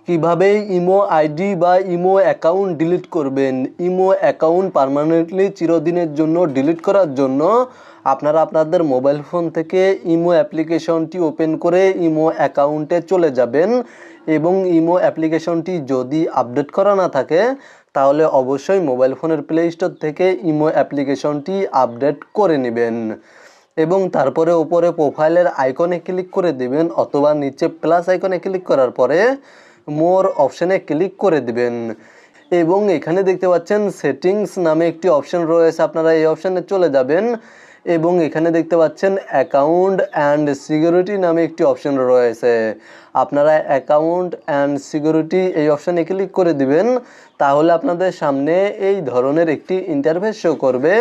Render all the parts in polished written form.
কিভাবে imo ID বা imo account delete করবেন। ইমো অ্যাকাউন্ট পার্মানেন্টলি চিরদিনের জন্য ডিলিট করার জন্য আপনারা আপনাদের মোবাইল ফোন থেকে ইমো অ্যাপ্লিকেশনটি ওপেন করে ইমো অ্যাকাউন্টে চলে যাবেন এবং ইমো অ্যাপ্লিকেশনটি যদি আপডেট করা না থাকে তাহলে অবশ্যই মোবাইল ফোনের প্লে স্টোর থেকে ইমো অ্যাপ্লিকেশনটি আপডেট করে নেবেন এবং তারপরে উপরে প্রোফাইলের আইকনে ক্লিক করে দিবেন অথবা নিচে প্লাস আইকনে ক্লিক করার পরে মোর অপশানে ক্লিক করে দিবেন এবং এখানে দেখতে পাচ্ছেন সেটিংস নামে একটি অপশান রয়েছে, আপনারা এই অপশানে চলে যাবেন এবং এখানে দেখতে পাচ্ছেন অ্যাকাউন্ট অ্যান্ড সিকিউরিটি নামে একটি অপশান রয়েছে, আপনারা অ্যাকাউন্ট অ্যান্ড সিকিউরিটি এই অপশানে ক্লিক করে দিবেন। তাহলে আপনাদের সামনে এই ধরনের একটি ইন্টারফেস শো করবে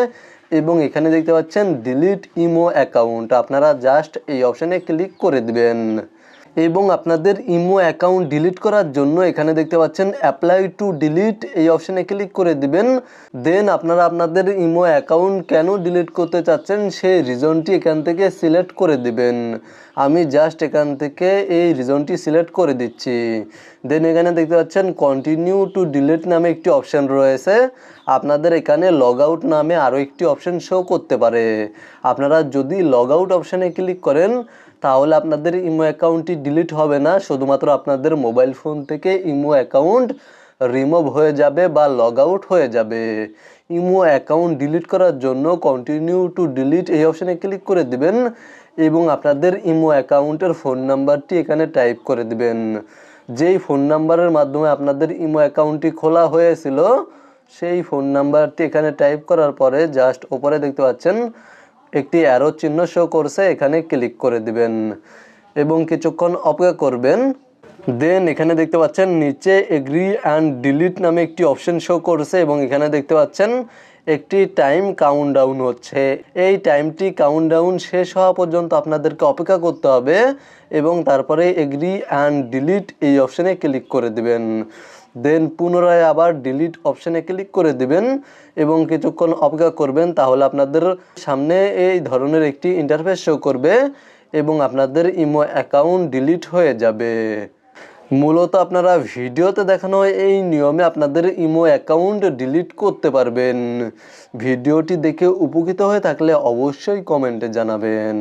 এবং এখানে দেখতে পাচ্ছেন ডিলিট ইমো অ্যাকাউন্ট, আপনারা জাস্ট এই অপশানে ক্লিক করে দিবেন এবং আপনাদের ইমো অ্যাকাউন্ট ডিলিট করার জন্য এখানে দেখতে পাচ্ছেন অ্যাপ্লাই টু ডিলিট এই অপশানে ক্লিক করে দিবেন। দেন আপনারা আপনাদের ইমো অ্যাকাউন্ট কেন ডিলিট করতে চাচ্ছেন সেই রিজনটি এখান থেকে সিলেক্ট করে দিবেন। আমি জাস্ট এখান থেকে এই রিজনটি সিলেক্ট করে দিচ্ছি। দেন এখানে দেখতে পাচ্ছেন কন্টিনিউ টু ডিলিট নামে একটি অপশান রয়েছে, আপনাদের এখানে লগ আউট নামে আরও একটি অপশান শো করতে পারে। আপনারা যদি লগ আউট অপশানে ক্লিক করেন তাহলে আপনাদের ইমো অ্যাকাউন্টটি ডিলিট হবে না, শুধুমাত্র আপনাদের মোবাইল ফোন থেকে ইমো অ্যাকাউন্ট রিমুভ হয়ে যাবে বা লগ আউট হয়ে যাবে। ইমো অ্যাকাউন্ট ডিলিট করার জন্য কন্টিনিউ টু ডিলিট এই অপশানে ক্লিক করে দিবেন এবং আপনাদের ইমো অ্যাকাউন্টের ফোন নাম্বারটি এখানে টাইপ করে দিবেন। যেই ফোন নাম্বারের মাধ্যমে আপনাদের ইমো অ্যাকাউন্টটি খোলা হয়েছিল সেই ফোন নাম্বারটি এখানে টাইপ করার পরে জাস্ট ওপরে দেখতে পাচ্ছেন একটি অ্যারো চিহ্ন শো করছে, এখানে ক্লিক করে দিবেন এবং কিছুক্ষণ অপেক্ষা করবেন। দেন এখানে দেখতে পাচ্ছেন নিচে এগ্রি অ্যান্ড ডিলিট নামে একটি অপশন শো করছে এবং এখানে দেখতে পাচ্ছেন একটি টাইম কাউন্টডাউন হচ্ছে। এই টাইমটি কাউন্টডাউন শেষ হওয়া পর্যন্ত আপনাদেরকে অপেক্ষা করতে হবে এবং তারপরে এগ্রি অ্যান্ড ডিলিট এই অপশানে ক্লিক করে দিবেন। দেন পুনরায় আবার ডিলিট অপশানে ক্লিক করে দিবেন এবং কিছুক্ষণ অপেক্ষা করবেন, তাহলে আপনাদের সামনে এই ধরনের একটি ইন্টারফেস শো করবে এবং আপনাদের ইমো অ্যাকাউন্ট ডিলিট হয়ে যাবে। মূলত আপনারা ভিডিওতে দেখানো এই নিয়মে আপনাদের ইমো অ্যাকাউন্ট ডিলিট করতে পারবেন। ভিডিওটি দেখে উপকৃত হয়ে থাকলে অবশ্যই কমেন্টে জানাবেন।